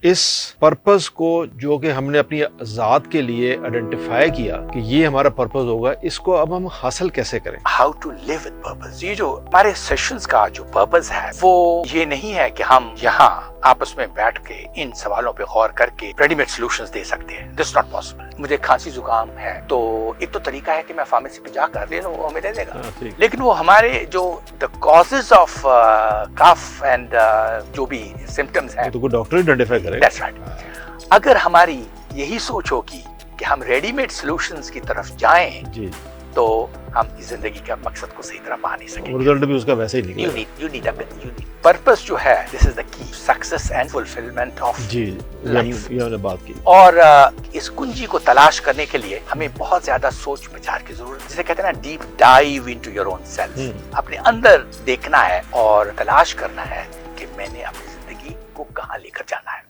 इस पर्पस को जो कि हमने अपनी ज़ात के लिए आइडेंटिफाई किया कि ये हमारा पर्पस होगा, इसको अब हम हासिल कैसे करें? How to live with purpose. ये जो हमारे सेशंस का जो पर्पस है वो ये नहीं है कि हम यहाँ आपस में बैठ के इन सवालों पे गौर करके रेडीमेड सॉल्यूशंस दे सकते हैं। This not possible. मुझे खांसी जुकाम है तो एक तो तरीका है कि मैं फार्मेसी पे जाकर ले लूं, वो हमें दे देगा, लेकिन वो हमारे जो the causes of cough and जो भी सिम्टम्स हैं तो कोई डॉक्टर आइडेंटिफाई करेगा। That's right. अगर हमारी यही सोच होगी कि हम रेडीमेड सॉल्यूशंस की तरफ जाएं जी, तो हम इस जिंदगी के मकसद को सही तरह पा नहीं सकेंगे। रिजल्ट भी उसका वैसे ही निकलेगा। You need पर्पस जो है, this is the key success and fulfilment of जी, लाइफ। ये हमने बात की। और इस कुंजी को तलाश करने के लिए हमें बहुत ज्यादा सोच विचार की जरूरत है। जिसे कहते हैं ना, deep dive into your own self. अपने अंदर देखना है और तलाश करना है कि मैंने अपनी जिंदगी को कहाँ लेकर जाना है।